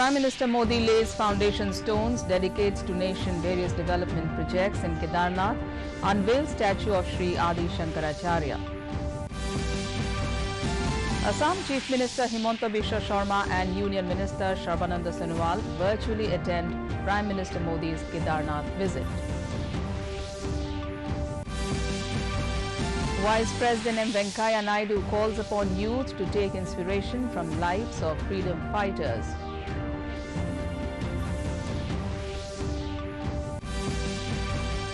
Prime Minister Modi lays foundation stones, dedicates to nation various development projects in Kedarnath, unveils statue of Sri Adi Shankaracharya. Assam Chief Minister Himanta Biswa Sharma and Union Minister Sarbananda Sonowal virtually attend Prime Minister Modi's Kedarnath visit. Vice President M. Venkaiah Naidu calls upon youth to take inspiration from lives of freedom fighters.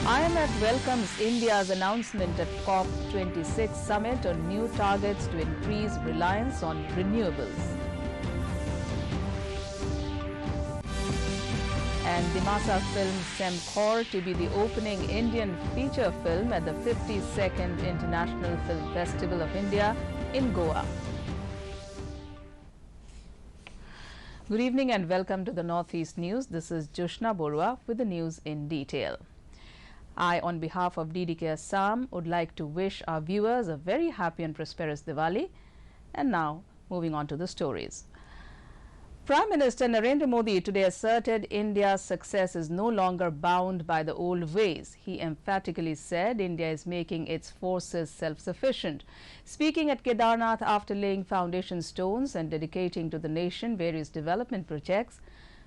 IMF welcomes India's announcement at COP26 summit on new targets to increase reliance on renewables. And Dimasa film Semkhor to be the opening Indian feature film at the 52nd International Film Festival of India in Goa. Good evening and welcome to the Northeast News. This is Joshna Borua with the news in detail. I, on behalf of DDK Assam, would like to wish our viewers a very happy and prosperous Diwali. And now, moving on to the stories. Prime Minister Narendra Modi today asserted India's success is no longer bound by the old ways. He emphatically said India is making its forces self-sufficient. Speaking at Kedarnath after laying foundation stones and dedicating to the nation various development projects,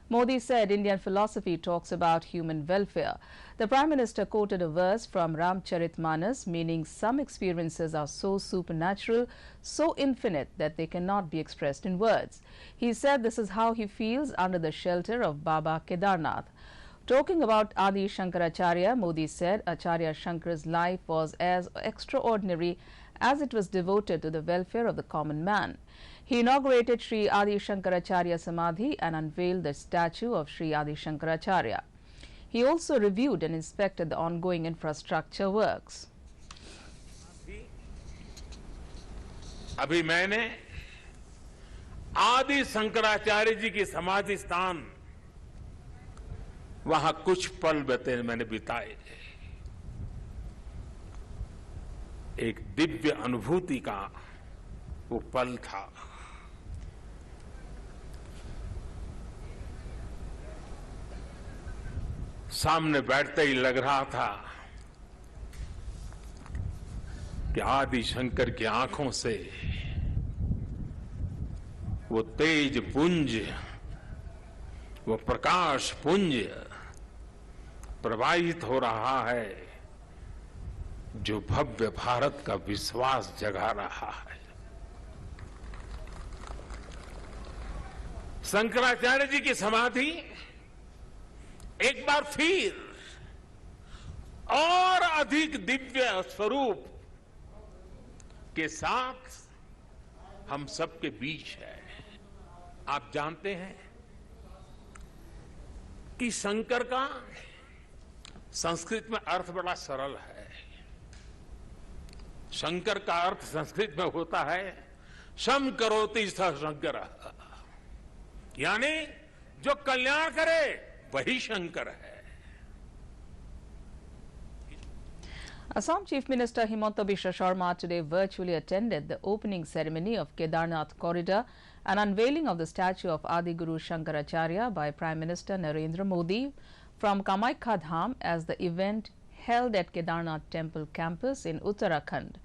Modi said Indian philosophy talks about human welfare. The Prime Minister quoted a verse from Ramcharitmanas meaning some experiences are so supernatural, so infinite that they cannot be expressed in words. He said this is how he feels under the shelter of Baba Kedarnath. Talking about Adi Shankaracharya, Modi said Acharya Shankar's life was as extraordinary as it was devoted to the welfare of the common man. He inaugurated Sri Adi Shankaracharya Samadhi and unveiled the statue of Sri Adi Shankaracharya. He also reviewed and inspected the ongoing infrastructure works. अभी मैंने आदि शंकराचार्य जी की समाधि स्थान वहां कुछ पल मैंने बिताए। एक दिव्य अनुभूति का वो पल था। सामने बैठते ही लग रहा था कि आदि शंकर की आंखों से वो तेज पुंज, वो प्रकाश पुंज प्रवाहित हो रहा है जो भव्य भारत का विश्वास जगा रहा है। शंकराचार्य जी की समाधि एक बार फिर और अधिक दिव्य स्वरूप के साथ हम सबके बीच है। आप जानते हैं कि शंकर का संस्कृत में अर्थ बड़ा सरल है। शंकर का अर्थ संस्कृत में होता है शम करोति स शंकर, यानी जो कल्याण करे वही शंकर है। Assam Chief Minister Himanta Biswa Sharma today virtually attended the opening ceremony of Kedarnath Corridor and unveiling of the statue of Adi Guru Shankaracharya by Prime Minister Narendra Modi from Kamakhya Dham as the event held at Kedarnath Temple campus in Uttarakhand.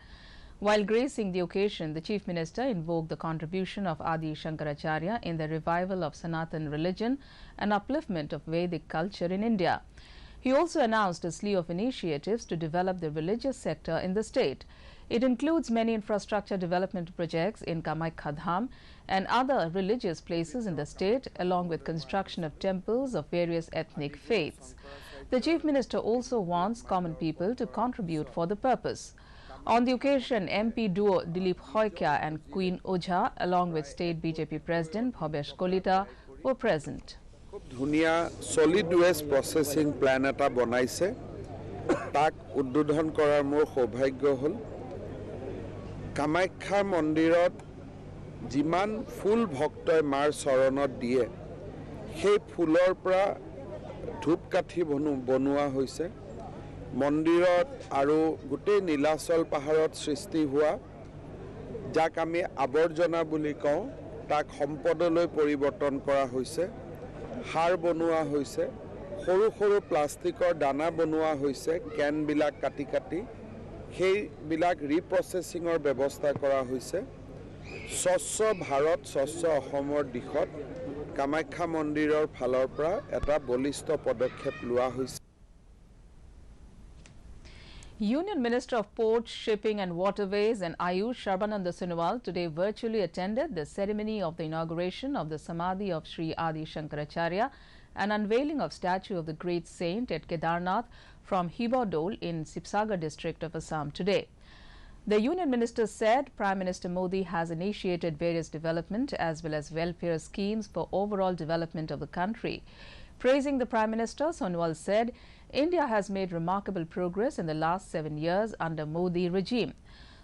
While gracing the occasion, the Chief Minister invoked the contribution of Adi Shankaracharya in the revival of Sanatan religion and upliftment of Vedic culture in India. He also announced a slew of initiatives to develop the religious sector in the state. It includes many infrastructure development projects in Kamakhya Dham and other religious places in the state, along with construction of temples of various ethnic faiths. The Chief Minister also wants common people to contribute for the purpose. On the occasion, MP duo Dilip Hoykia and Queen Ojha, along with State BJP President Bhabesh Kolita, were present. Dhunia solid waste processing plan eta banaise tak uddodhon korar mor saubhagyo hol Kamakhya mondirot jiman phul bhaktoi mar charonot diye সেই ফুলৰ পৰা ধূপকাঠি বনোৱা হৈছে মন্দিৰত আৰু গোটেই নীলাচল পাহাৰত সৃষ্টি হোৱা যাক আমি আৱৰ্জনা বুলি কওঁ তাক সম্পদলৈ পৰিৱৰ্তন কৰা হৈছে সাৰ বনোৱা হৈছে সৰু সৰু প্লাষ্টিকৰ দানা বনোৱা হৈছে কেনবিলাক কাটি কাটি সেইবিলাক ৰিপ্ৰচেছিঙৰ ব্যৱস্থা কৰা হৈছে স্বচ্ছ ভাৰত স্বচ্ছ অসমৰ দিশত কামাখ্যা মন্দিৰৰ ফালৰ পৰা এটা বলিষ্ঠ পদক্ষেপ লোৱা হৈছে Union Minister of Ports, Shipping and Waterways and Ayush Sarbananda Sonowal today virtually attended the ceremony of the inauguration of the Samadhi of Sri Adi Shankaracharya and unveiling of statue of the great saint at Kedarnath from Hibadol in Sibsagar district of Assam today. The Union Minister said Prime Minister Modi has initiated various development as well as welfare schemes for overall development of the country. Praising the Prime Minister, Sonowal said India has made remarkable progress in the last 7 years under Modi regime.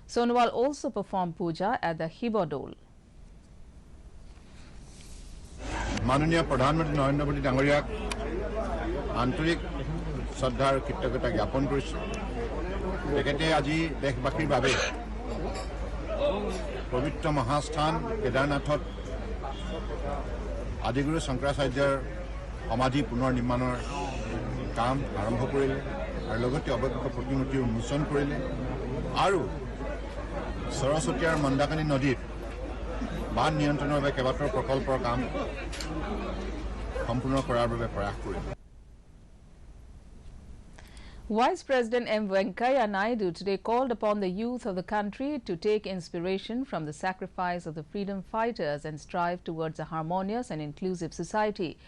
Sonowal also performed puja at the Hibadol. माननीय प्रधानमंत्री नरेंद्र मोदी डांगरियाक आंतरिक श्रद्धार कृतज्ञता ज्ञापन करिছোঁ তেখেতে আজি দেশবাসীৰ বাবে পবিত্ৰ মহাস্থান কেদাৰনাথত আদিগুৰু শংকৰাচাৰ্যৰ সমাধি পুনৰ নিৰ্মাণৰ কাম আৰম্ভ কৰিলে আৰু লগতে অৱজ্ঞ প্ৰতিমূৰ্তি উন্মোচন কৰিলে আৰু সৰস্বতী আৰু মন্দাকিনী নদীত বান নিয়ন্ত্ৰণৰ বাবে কেইবাটাও প্ৰকল্পৰ কাম সম্পূৰ্ণ কৰাৰ বাবে প্ৰয়াস কৰিলে Vice President M. Venkaiah Naidu today called upon the youth of the country to take inspiration from the sacrifice of the freedom fighters and strive towards a harmonious and inclusive society.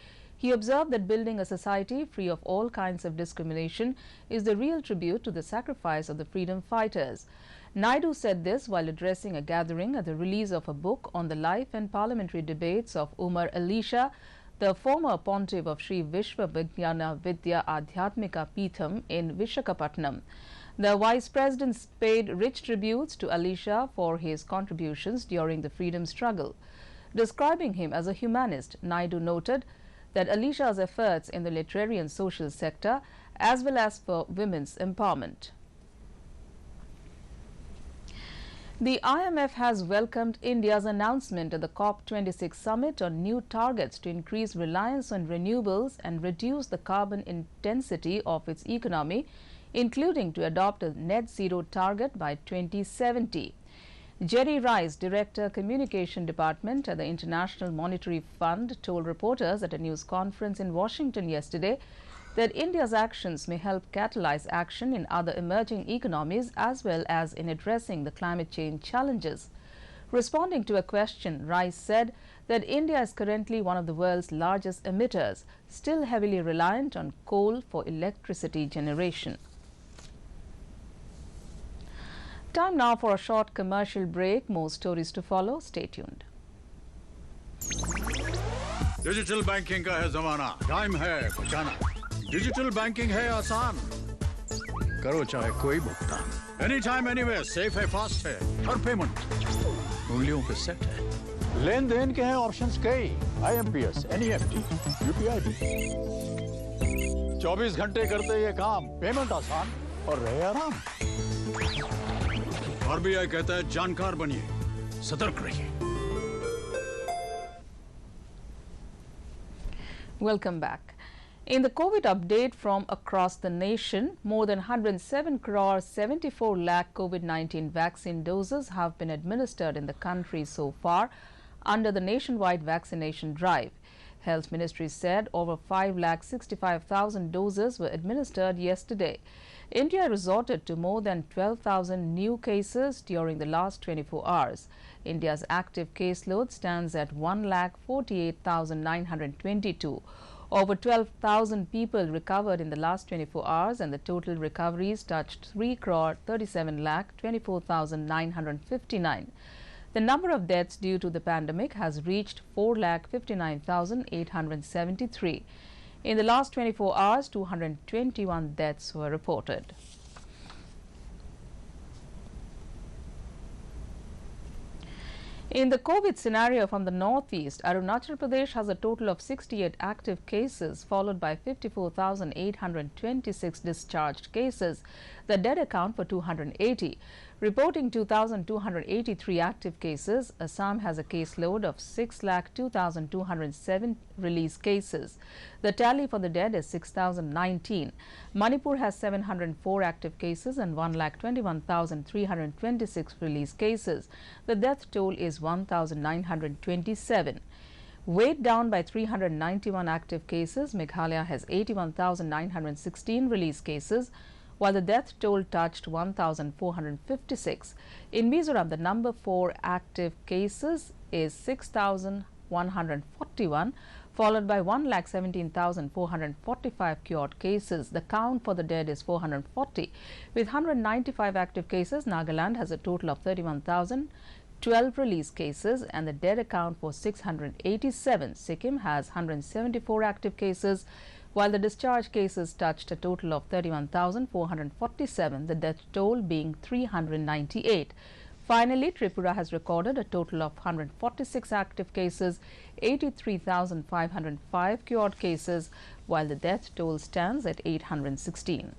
He observed that building a society free of all kinds of discrimination is the real tribute to the sacrifice of the freedom fighters. Naidu said this while addressing a gathering at the release of a book on the life and parliamentary debates of Umar Alisha, the former pontiff of Sri Vishwa Vijnana Vidya Adhyatmika Peetham in Vishakhapatnam. The Vice President paid rich tributes to Alisha for his contributions during the freedom struggle. Describing him as a humanist, Naidu noted that Alisha's efforts in the literary and social sector as well as for women's empowerment. The IMF has welcomed India's announcement at the COP26 summit on new targets to increase reliance on renewables and reduce the carbon intensity of its economy, including to adopt a net zero target by 2070. Jerry Rice, Director, Communication Department at the International Monetary Fund, told reporters at a news conference in Washington yesterday that India's actions may help catalyze action in other emerging economies as well as in addressing the climate change challenges. Responding to a question, Rice said that India is currently one of the world's largest emitters, still heavily reliant on coal for electricity generation. Time now for a short commercial break. More stories to follow. Stay tuned. Digital banking का है जमाना, time है बचाना। Digital banking है आसान, करो चाहे कोई भुगतान, एनी टाइम एनीवेयर, सेफ है, फास्ट है, हर पेमेंट उंगलियों पे सेट है। लेन देन के हैं ऑप्शंस कई, IMPS, NEFT, UPI भी। 24 घंटे करते ये काम, पेमेंट आसान और रहे आराम। RBI कहता है जानकार बनिए, सतर्क रहिए। Welcome back. In the COVID update from across the nation, more than 107 crore 74 lakh COVID-19 vaccine doses have been administered in the country so far under the nationwide vaccination drive. Health Ministry said over 5 lakh 65,000 doses were administered yesterday. India resorted to more than 12,000 new cases during the last 24 hours. India's active caseload stands at 1,48,922. Over 12,000 people recovered in the last 24 hours and the total recoveries touched 3 crore 37 lakh 24,959. The number of deaths due to the pandemic has reached 4 lakh 59,873. In the last 24 hours, 221 deaths were reported. In the COVID scenario from the northeast, Arunachal Pradesh has a total of 68 active cases, followed by 54,826 discharged cases. The dead account for 280. Reporting 2,283 active cases, Assam has a caseload of 6,02,207 release cases. The tally for the dead is 6,019. Manipur has 704 active cases and 1,21,326 release cases. The death toll is 1,927. Weighed down by 391 active cases, Meghalaya has 81,916 release cases, while the death toll touched 1,456. In Mizoram, the number 4 active cases is 6,141, followed by 1,17,445 cured cases. The count for the dead is 440. With 195 active cases, Nagaland has a total of 31,012 release cases and the dead account for 687. Sikkim has 174 active cases, while the discharge cases touched a total of 31,447, the death toll being 398. Finally, Tripura has recorded a total of 146 active cases, 83,505 cured cases, while the death toll stands at 816.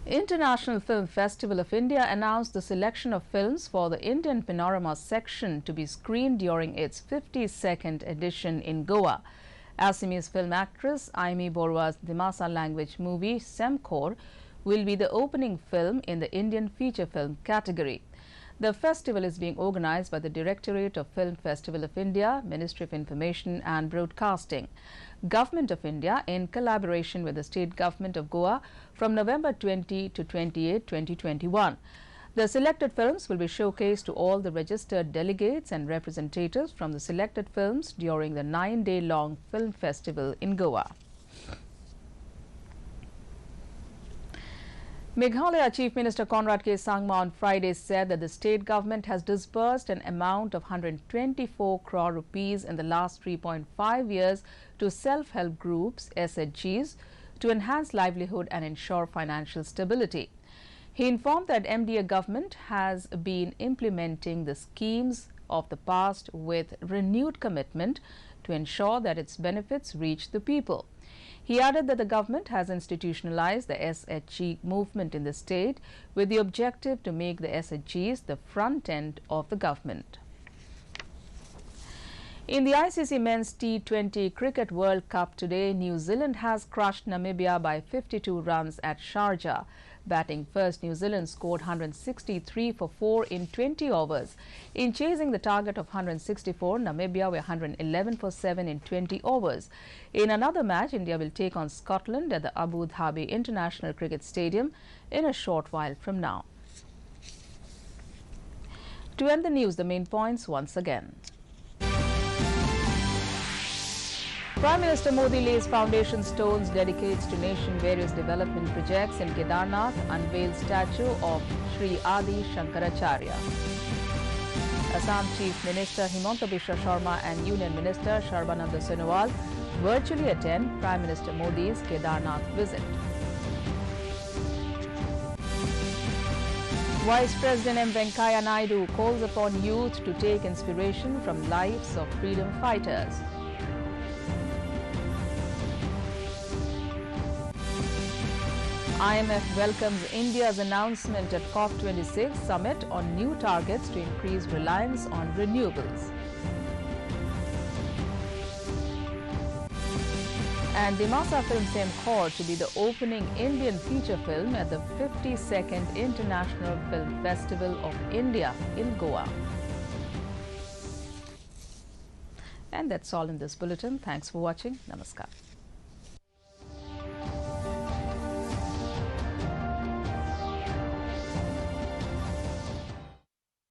International Film Festival of India announced the selection of films for the Indian Panorama section to be screened during its 52nd edition in Goa. Assamese film actress Aimee Borua's Dimasa language movie Semkhor will be the opening film in the Indian feature film category. The festival is being organized by the Directorate of Film Festival of India, Ministry of Information and Broadcasting, Government of India in collaboration with the State Government of Goa from November 20 to 28, 2021. The selected films will be showcased to all the registered delegates and representatives from the selected films during the 9-day-long film festival in Goa. Meghalaya Chief Minister Conrad K. Sangma on Friday said that the state government has disbursed an amount of 124 crore rupees in the last 3.5 years to self-help groups, SHGs, to enhance livelihood and ensure financial stability. He informed that MDA government has been implementing the schemes of the past with renewed commitment to ensure that its benefits reach the people. He added that the government has institutionalized the SHG movement in the state with the objective to make the SHGs the front end of the government. In the ICC Men's T20 Cricket World Cup today, New Zealand has crushed Namibia by 52 runs at Sharjah. Batting first, New Zealand scored 163 for 4 in 20 overs. In chasing the target of 164, Namibia were 111 for 7 in 20 overs. In another match, India will take on Scotland at the Abu Dhabi International Cricket Stadium in a short while from now. To end the news, the main points once again. Prime Minister Modi lays foundation stones, dedicates to nation various development projects in Kedarnath, unveils statue of Sri Adi Shankaracharya. Assam Chief Minister Himanta Biswa Sharma and Union Minister Sarbananda Sonowal virtually attend Prime Minister Modi's Kedarnath visit. Vice President M. Venkaiah Naidu calls upon youth to take inspiration from lives of freedom fighters. IMF welcomes India's announcement at COP26 summit on new targets to increase reliance on renewables. And Dimasa film Semkhor to be the opening Indian feature film at the 52nd International Film Festival of India in Goa. And that's all in this bulletin. Thanks for watching. Namaskar.